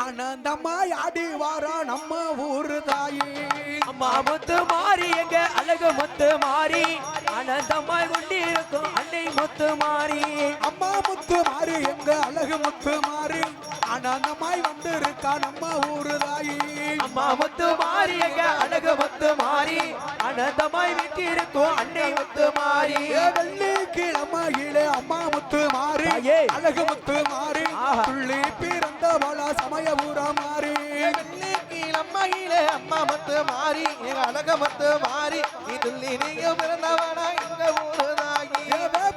ஆனந்தம்மாய் ஆடி வாரா நம்ம ஊரு தாயி. அம்மா முத்து மாறி எங்க அழகு முத்து மாறி ஆனந்தமாய் கொண்டிருக்கும் அன்னை முத்து மாறி. அம்மா முத்து மாறி எங்க அழகு முத்து மாறி ஆனந்தமாய் வந்து இருக்கா நம்ம ஊரு தாயி. அம்மா முத்து மாறி எங்க அழகு முத்து மாறி ஆனந்தமாய் வீட்டிருக்கும் அன்னை முத்து மாறி. வெள்ளிக்கிழமையிலே அம்மா முத்து மாறி அழகு முத்து மாறி துள்ளி பிறந்தவளா சமயபுர மாறி. வெள்ளிக்கிழமையிலே அம்மா முத்து மாறி எங்க அழக முத்து மாறி நீ துள்ளி நீங்க பிறந்தவனா எங்க ஊரு தாயி.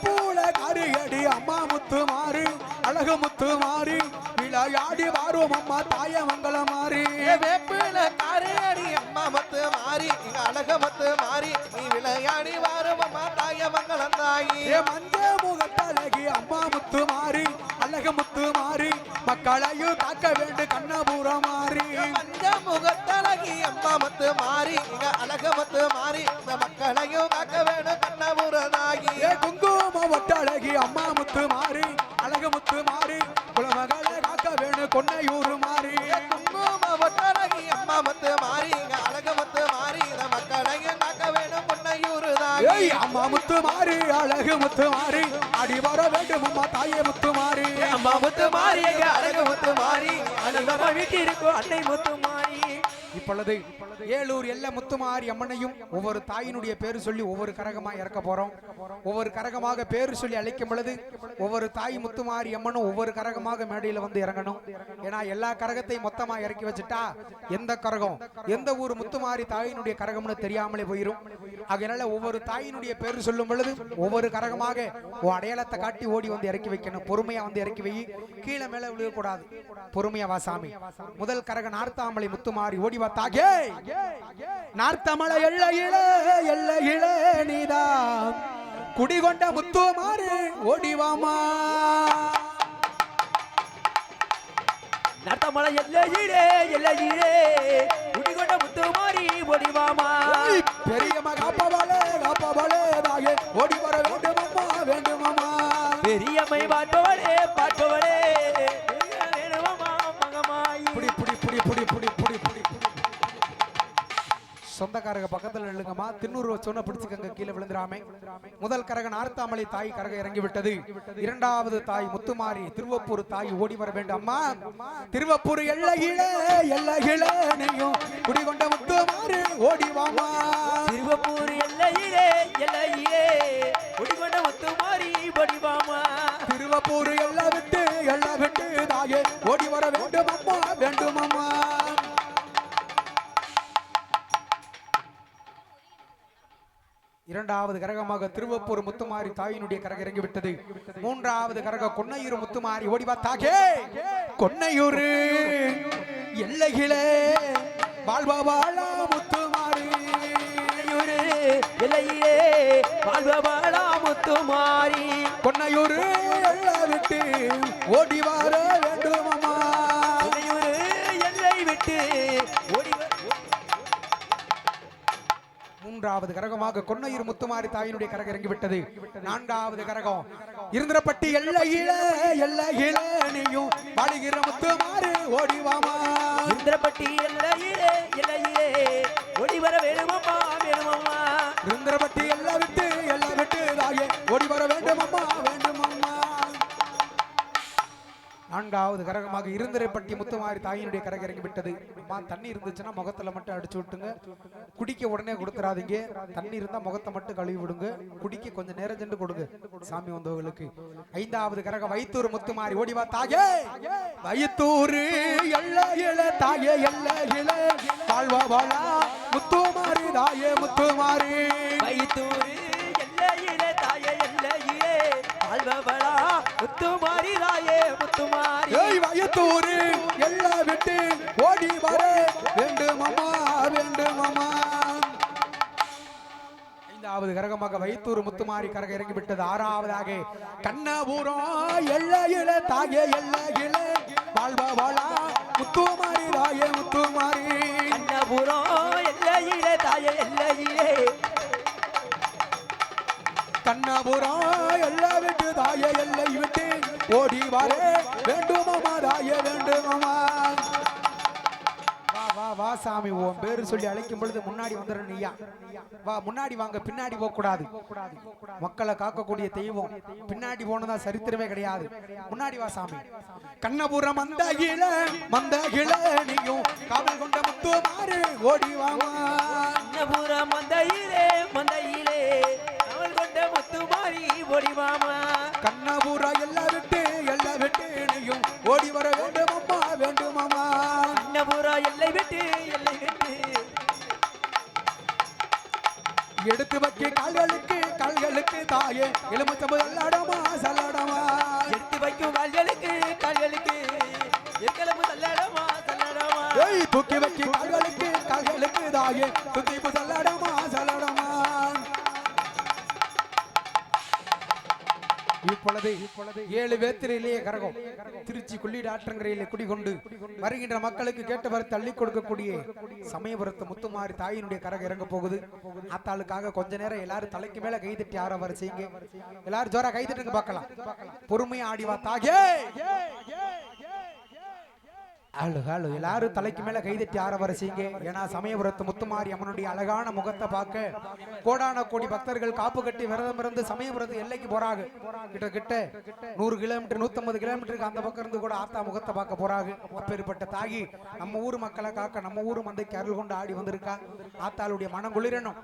பூல கரியடி அம்மா முத்து மாறி அழகு முத்து மாறி விளையாடி வாரும் அம்மா தாயமங்கல மாறி. வேப்பில காரையடி அம்மா முத்து மாறி எங்க அழக முத்து மாறி நீ விளையாடி வாரும் அம்மா தாயமங்கலம் தாயி. மஞ்ச முகத்தழகி அம்மா முத்து மாறி அழகு முத்து மாறி மக்களையும் காக்க வேண்டு கண்ணபுர மாறி. மஞ்ச முகத்தழகி அம்மா முத்து மாறி எங்க அழக முத்து மாறி இந்த மக்களையும் காக்க வேணும் கண்ணபுர தாயி. குங்கும ஒட்டழகி அம்மா முத்து மாறி அழகு முத்து மாறி குலமகளை காக்க வேணும் கொன்னையூர் மாறி. குங்கும ஒட்டழகி அம்மா முத்து மாறி எங்க அழக முத்து மாறி இந்த மக்களையும் காக்க வேணும் கொன்னையூர் தாயி. அம்மா முத்து மாறி அழகு முத்து மாறி அடி வர வேண்டும் அம்மா தாயே முத்து மாறி. அம்மா முத்து மாறி எங்க அழகு முத்து மாறி ஆனந்தமாய் வீட்டிருக்கும் அன்னை முத்து மாறி. இப்பொழுது ஏலூர் எல்ல முத்துமாரி அம்மனையும் ஒவ்வொரு தாயினுடைய பேரு சொல்லி ஒவ்வொரு கரகமா இறக்க போறோம். ஒவ்வொரு கரகமாக பேரு சொல்லி அழைக்கும் பொழுது ஒவ்வொரு தாய் முத்துமாரி அம்மனும் ஒவ்வொரு கரகமாக மேடையில வந்து இறங்கணும். ஏன்னா எல்லா கரகத்தையும் மொத்தமா இறக்கி வச்சுட்டா எந்த கரகம் எந்த ஊர் முத்துமாரி தாயினுடைய கரகம்னு தெரியாமலே போயிரும். அதனால ஒவ்வொரு தாயினுடைய பேரு சொல்லும் பொழுது ஒவ்வொரு கரகமாக அடையாளத்தை காட்டி ஓடி வந்து இறக்கி வைக்கணும். பொறுமையா வந்து இறக்கி வை, கீழே மேல விழுகக்கூடாது. பொறுமையா வா சாமி. முதல் கரக நார்த்தாமலை முத்துமாரி ஓடி வா தாகே. நார்த்தமலை எல்லையில எல்லையில நீதான் குடிகொண்ட முத்துமாரி ஓடிவாமா. நர்த்தமலை எல்லையிலே எல்லையிலே குடிகொண்ட முத்து மாறி ஓடிவாமா. பெரியம்மா காப்பவளே காப்பவளே தாயே ஓடி வர வேண்டுமம்மா வேண்டுமம்மா. பெரியம்மை பாட்டவளே பாட்டவளே வேணுமம்மா மகமாயி. புடி புடி புடி புடி புடி புடி புடி. சொந்தக்காரங்க பக்கத்துல நில்லுங்கம்மா. திண்ணூறு சொன்ன பிடிச்சுக்கங்க, கீழே விழுந்துராமே. முதல் கரகன் ஆர்த்தாமலை தாய் கரக இறங்கி விட்டது. இரண்டாவது தாய் முத்துமாரி திருவப்பூர் தாய் ஓடி வர வேண்டும் அம்மா. திருவப்பூர் எல்லையில எல்லையில நீயும் குடிகொண்ட முத்துமாரி ஓடிவாமா. திருவப்பூர் எல்லையிலே எல்லையிலே குடிகொண்ட முத்து மாறி ஓடிவாமா. திருவப்பூர் எல்லாம் விட்டு தாயே ஓடி வர வேண்டும் அம்மா வேண்டும் அம்மா. இரண்டாவது கரகமாக திருவப்பூர் முத்துமாரி தாயினுடைய கரக இறங்கி விட்டது. மூன்றாவது கரக கொன்னையூர் முத்துமாரி ஓடிவா தாகே. கொன்னையூர் எல்லைகளே வாழ்வாளா முத்துமாரி. எல்லையிலே வாழ்வாளா முத்து மாறி. கொன்னையூர் எல்லாம் விட்டு ஓடி வர வேண்டும் அம்மா. எல்லை விட்டு ஓடி மூன்றாவது கரகமாக கொன்னையூர் முத்துமாரி தாயினுடைய கரகம் இறங்கி விட்டது. நான்காவது கரகம் இருந்திரப்பட்டி எல்லையில எல்லையில நீயும் வாழுகிற முத்துமாரி ஓடிவாமா. இருந்திரப்பட்டி எல்லையிலே எல்லையிலே ஓடி வர வேணுமம்மா வேணுமம்மா. இருந்திரப்பட்டி எல்லாம் விட்டு தாயே ஓடி வர வேண்டும் அம்மா வேண்டும் அம்மா. நான்காவது கரகமாக இருந்திரப்பட்டி முத்துமாரி தாயினுடைய கரகம் இறங்கி விட்டது. அம்மா தண்ணி இருந்துச்சுன்னா முகத்துல மட்டும் அடிச்சு விட்டுங்க, குடிக்க உடனே கொடுத்துறாதீங்க. தண்ணி இருந்தா முகத்தை மட்டும் கழுவி விடுங்க, குடிக்க கொஞ்சம் நேரம் சென்று கொடுங்க சாமி வந்தவர்களுக்கு. ஐந்தாவது கரகம் வைத்தூர் முத்துமாரி ஓடிவா தாயே. வைத்தூர் எல்லையில தாயே எல்லையில வாழ்வா வாழா முத்துமாரி தாயே முத்துமாரி. வைத்தூர் எல்லை சிலிக்கவளா முத்துமாரி தாயே முத்துமாரி ஏய் வயத்தூரு எல்லாம் விட்டு ஓடி வர வேண்டும் அம்மா வேண்டும் அம்மா. ஐந்தாவது கரகமாக வைத்தூர் முத்துமாரி கரக இறங்கி விட்டது. ஆறாவதாக கண்ணபுரம் எல்லையில தாயே எல்லையில வாழ்வாளா முத்துமாரி தாயே முத்துமாரி. கண்ணபுரம் எல்லையிலே தாயே எல்லையிலே கண்ணபுரம் எல்லாம் விட்டு தாயே எல்லை விட்டு ஓடி வர வேண்டும் அம்மா தாயே வேண்டும் அம்மா. வா வா வா சாமி, உன் பேரு சொல்லி அழைக்கும் பொழுது முன்னாடி வந்துடுறேன் ஐயா. வா முன்னாடி வாங்க, பின்னாடி போக கூடாது. மக்களை காக்கக்கூடிய தெய்வம், பின்னாடி போனதா சரித்திரமே கிடையாது. முன்னாடி வா சாமி. கண்ணபுரம் மந்தகில நீயும் காவல் கொண்ட முத்துமாரி ஓடி வாமா. கண்ணபுரம் மந்தையிலே அவள் கொண்ட முத்துமாரி ஓடி மாமா. கண்ணபுரம் எல்லாம் விட்டு நீயும் ஓடி வர வேண்டும் அம்மா வேண்டும் அம்மா. கண்ணபுரம் எல்லை விட்டு எடுத்து வைக்க கால்களுக்கு தாயே எலுமிச்சம்பு சல்லடமா சல்லடமா. எடுத்து வைக்கும் கால்களுக்கு எக்களம்பு சல்லடமா சல்லடமா. ஏய் தூக்கி வைக்க கால்களுக்கு தாயே துதிப்பு சல்லடமா சல்லடமா. இப்பொழுது 7 வேத்திரையிலேயே கரகம் திருச்சி கொள்ளிட ஆற்றங்கரையிலே குடிகொண்டு வருகின்ற மக்களுக்கு கேட்டவரை தள்ளி கொடுக்கக்கூடிய சமயபுரத்து முத்துமாரி தாயினுடைய கரகம் இறங்க போகுது. ஆத்தாளுக்காக கொஞ்ச நேரம் எல்லாரும் தலைக்கு மேல கைதட்டி ஆரவார செய்யுங்க. எல்லாரும் ஜோரா கைதட்டுங்க பார்க்கலாம். பொறுமையா ஆடி வா தாயே. ஹலோ எல்லாரும் தலைக்கு மேல கைதட்டி ஆரவார செய்யுங்க. ஏன்னா சமயபுரத்து முத்துமாரி அம்மனுடைய அழகான முகத்தை பார்க்க கோடான கோடி பக்தர்கள் காப்பு கட்டி விரதம் இருந்து சமயபுரத்து எல்லைக்கு போறாங்க. கிட்ட 100 கிலோமீட்டர் 150 கிலோமீட்டருக்கு அந்த பக்கம் இருந்து கூட ஆத்தா முகத்தை பார்க்க போறாங்க. அப்பேற்பட்ட தாகி நம்ம ஊர் மக்களை காக்க நம்ம ஊர் மந்தைக்கு அருள் கொண்டு ஆடி வந்திருக்கா. ஆத்தாளுடைய மனம் குளிரணும்.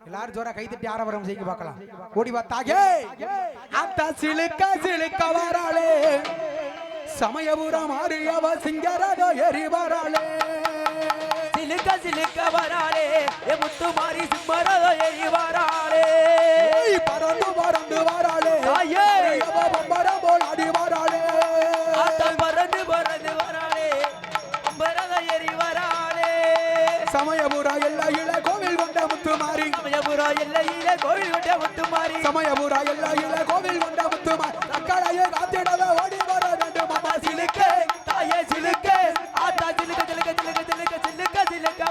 எல்லாரும் ஜோரா கைதட்டி ஆரவாரம் செய்ய பார்க்கலாம். ஓடி வா தாயே. ஆத்தா சிலுக்க வராளே சமயபுரம் மாறியவ சிங்கரதோ எரி வராளே. சிலுக்க வராளே ஏ முத்துமாரி சிம்மரதோ எரி வராளே. பறந்து வராளே தாயே பம்பரம் போல் ஆடி வராளே. ஆத்தாள் பறந்து வராளே பம்பரதோ எரி வராளே. சமயபுரம் எல்லையில கோவில் கொண்ட முத்துமாரி. சமயபுரம் எல்லையிலே கோவில் கொண்ட முத்துமாரி. சமயபுரம் எல்லையில கோவில் கொண்ட முத்துமாரி. அக்களையே காத்திடவே ஓடி வர வேண்டும் அம்மா. சிலுக்க தாயே சிலுக்க ஆத்தா சிலுக்க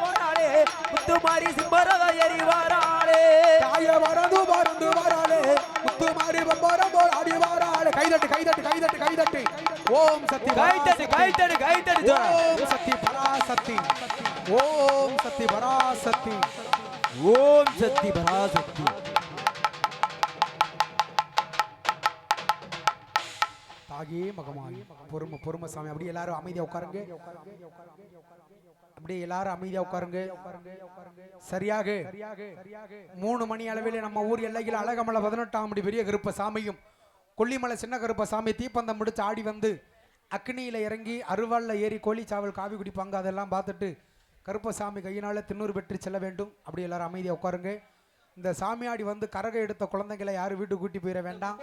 வராளே முத்துமாரி சிம்மரதோ எரி வராளே. தாயே பறந்து வராளே முத்துமாரி பம்பரம் போல் ஆடி வராளே. கைதட்டு ஓம் சக்தி கைத்தடி ஓம் சக்தி பராசக்தி ஓம் சக்தி பராசக்தி ஓம் சக்தி பராசக்தி. தாயே மகமாயி பொறுமை சாமி. அப்படியே எல்லாரும் அமைதியா உட்காருங்க. சரியாக 3 மணி அளவில் நம்ம ஊர் எல்லையில் அழகமலை 18ஆம் படி பெரிய கருப்ப சாமியும் கொல்லிமலை சின்ன கருப்ப சாமி தீப்பந்தம் முடிச்சு ஆடி வந்து அக்னியில இறங்கி அருவாள்ல ஏறி கோழி சாவல் காவி குடிப்பாங்க. அதெல்லாம் பார்த்துட்டு கருப்பசாமி கையினால திண்ணூறு பெற்று செல்ல வேண்டும். அப்படி எல்லாரும் அமைதியா உட்காருங்க. இந்த சாமியாடி வந்து கரக எடுத்த குழந்தைகளை யாரும் வீட்டுக்கு கூட்டி போயிட வேண்டாம்.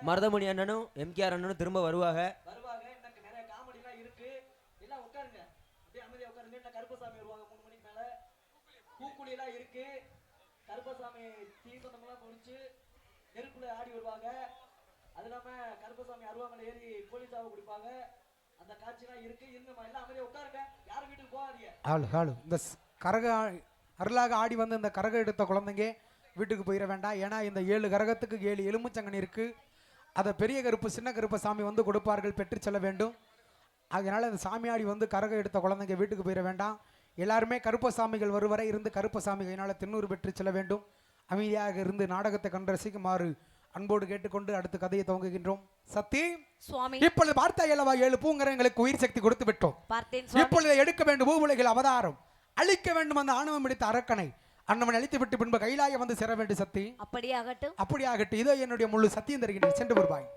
மருதமணி அண்ணனும் எம்கேஆர் அண்ணனும் திரும்ப வருவாங்க. கருப்பசாமி தீபந்தம்லாம் முடிச்சு நெருப்புல ஆடி வருவாங்க. அது இல்லாம கருப்பசாமி அருவாமலை ஏறி கோழிச்சாவை குடிப்பாங்க. அந்த காட்சிலாம் இருக்கு. இன்னும் எல்லாம் அமைதியா உட்காருங்க, யாரும் வீட்டுக்கு போகாதீங்க. இந்த கரக அருளாக ஆடி வந்து இந்த கரக எடுத்த குழந்தைங்க வீட்டுக்கு போயிட வேண்டாம். ஏன்னா இந்த 7 கரகத்துக்கு 7 எலும்புச்சங்கனி இருக்கு. அதை பெரிய கருப்பு சின்ன கருப்ப சாமி வந்து கொடுப்பார்கள், பெற்று செல்ல வேண்டும். அதனால இந்த சாமியாடி வந்து கரக எடுத்த குழந்தைங்க வீட்டுக்கு போயிட வேண்டாம். எல்லாருமே கருப்பசாமிகள் வருவரை இருந்து கருப்பசாமி கையினால திண்ணூறு பெற்று செல்ல வேண்டும். அமைதியாக இருந்து நாடகத்தை கண்டு ரசிக்குமாறு அன்போடு கேட்டுக்கொண்டு அடுத்த கதையை துவங்குகின்றோம். சக்தி சுவாமி, இப்பொழுது பார்த்தாயல்லவா 7 பூங்கரங்களுக்கு உயிர் சக்தி கொடுத்து விட்டோம். இப்பொழுது எடுக்க வேண்டும் பூவுலகில் அவதாரம், அழிக்க வேண்டும் அந்த ஆணவம் எடுத்த அரக்கனை அண்ணவன் அழித்து விட்டு பின்பு கைலாய வந்து சேர வேண்டும். சக்தி அப்படியாகட்டும். இதோ என்னுடைய முழு சத்தியம் தருகின்றேன். சென்று வருவாய்.